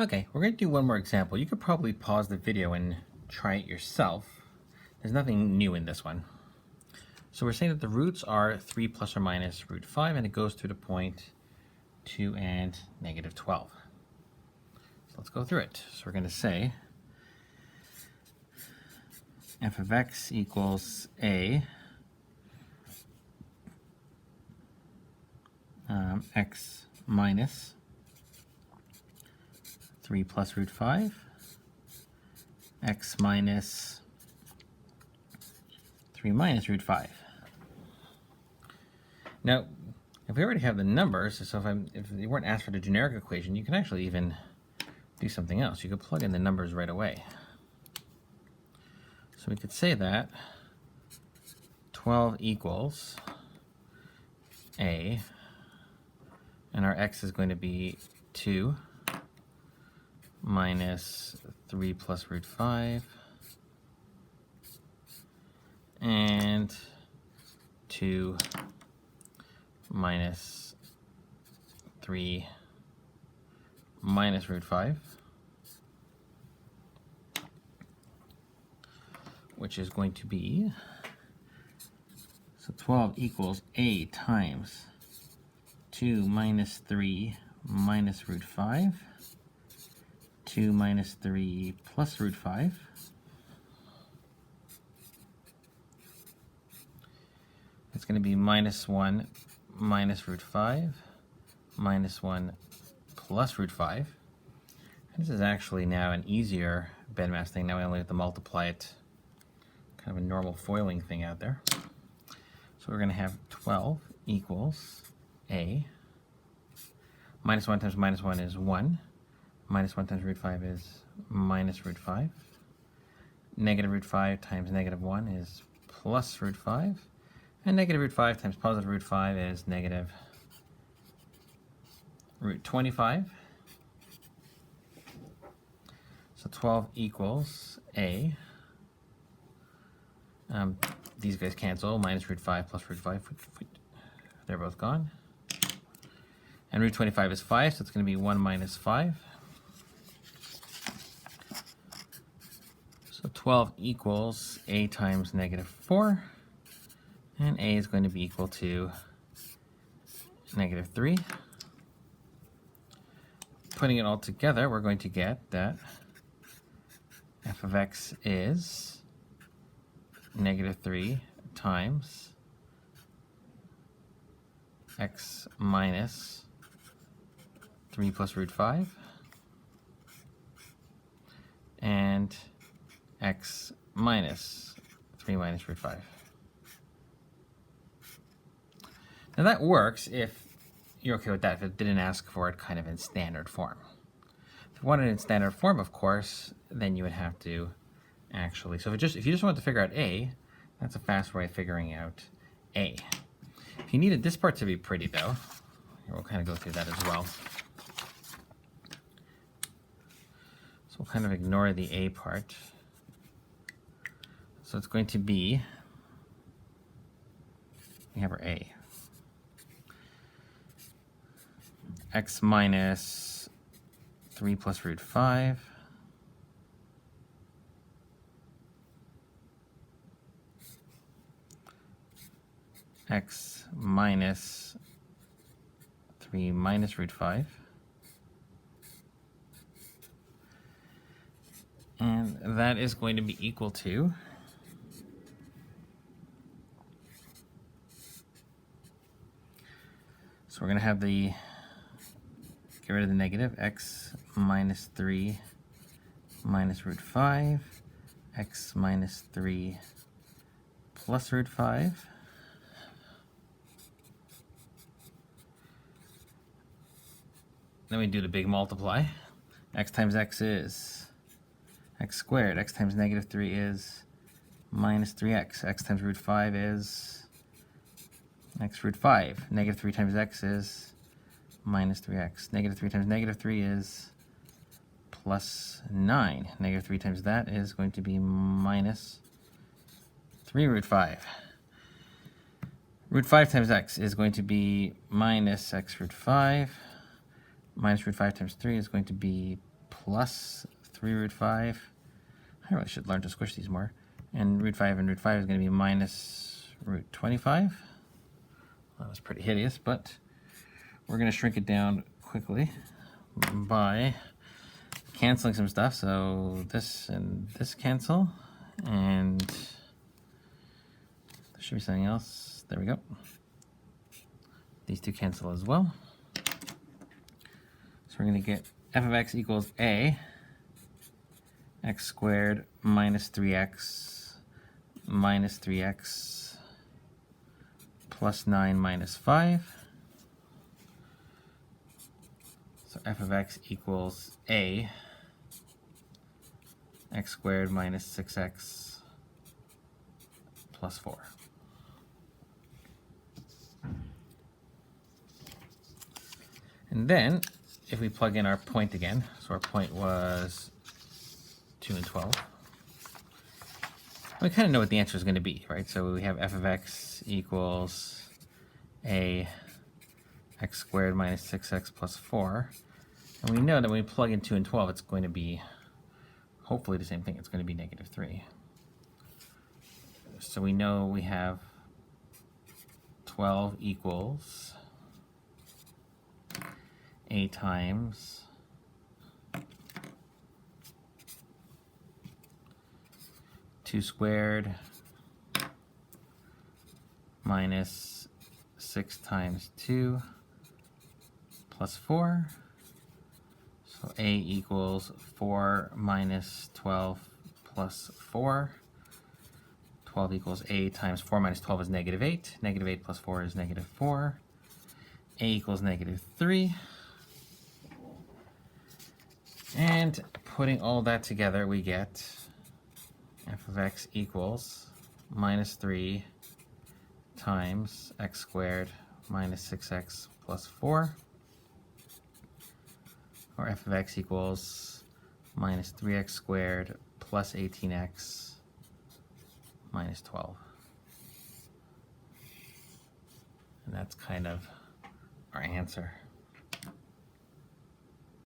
Okay, we're going to do one more example. You could probably pause the video and try it yourself. There's nothing new in this one. So we're saying that the roots are 3 plus or minus root 5, and it goes through the point 2 and negative 12. So let's go through it. So we're going to say f of x equals a x minus 3 plus root 5, x minus 3 minus root 5. Now, if we already have the numbers, so if you weren't asked for the generic equation, you can actually even do something else. You could plug in the numbers right away. So we could say that 12 equals a, and our x is going to be 2 minus 3 plus root 5, and 2 minus 3 minus root 5, which is going to be, so 12 equals a times 2 minus 3 minus root 5, 2 minus 3 plus root 5, it's going to be minus 1 minus root 5, minus 1 plus root 5. And this is actually now an easier BEDMAS thing. Now we only have to multiply it, kind of a normal foiling thing out there. So we're going to have 12 equals a. Minus 1 times minus 1 is 1. Minus 1 times root 5 is minus root 5. Negative root 5 times negative 1 is plus root 5. And negative root 5 times positive root 5 is negative root 25. So 12 equals a. These guys cancel. Minus root 5 plus root 5. They're both gone. And root 25 is 5, so it's going to be 1 minus 5. So 12 equals a times negative 4. And a is going to be equal to negative 3. Putting it all together, we're going to get that f of x is negative 3 times x minus 3 plus root 5 and x minus 3 minus root 5. Now that works if you're okay with that, if it didn't ask for it kind of in standard form. If you wanted it in standard form, of course, then you would have to actually, so if you just want to figure out a, that's a fast way of figuring out a. If you needed this part to be pretty though, here we'll kind of go through that as well. So we'll kind of ignore the a part. So it's going to be, we have our a. X minus 3 plus root 5 x minus 3 minus root 5, and that is going to be equal to so we're going to have the get rid of the negative, x minus 3 minus root 5, x minus 3 plus root 5, then we do the big multiply. X times x is x squared. X times negative 3 is minus 3x. X times root 5 is x root 5. Negative 3 times x is minus 3x. Negative 3 times negative 3 is plus 9. Negative 3 times that is going to be minus 3 root 5. Root 5 times x is going to be minus x root 5. Minus root 5 times 3 is going to be plus 3 root 5. I really should learn to squish these more. And root 5 is going to be minus root 25. That was pretty hideous, but we're going to shrink it down quickly by canceling some stuff. So this and this cancel, and there should be something else. There we go. These two cancel as well. So we're going to get f of x equals a, x squared minus 3x plus 9 minus 5. So f of x equals a, x squared minus 6x plus 4. And then, if we plug in our point again, so our point was 2 and 12, we kind of know what the answer is going to be, right? So we have f of x equals a, x squared minus 6x plus 4. And we know that when we plug in 2 and 12, it's going to be hopefully the same thing. It's going to be negative 3. So we know we have 12 equals a times 2 squared minus 6 times 2 plus 4. So a equals 4 minus 12 plus 4. 12 equals a times 4 minus 12 is negative 8. Negative 8 plus 4 is negative 4. A equals negative 3. And putting all that together, we get f of x equals minus 3 times x squared minus 6x plus 4. Or f of x equals minus 3x squared plus 18x minus 12. And that's kind of our answer.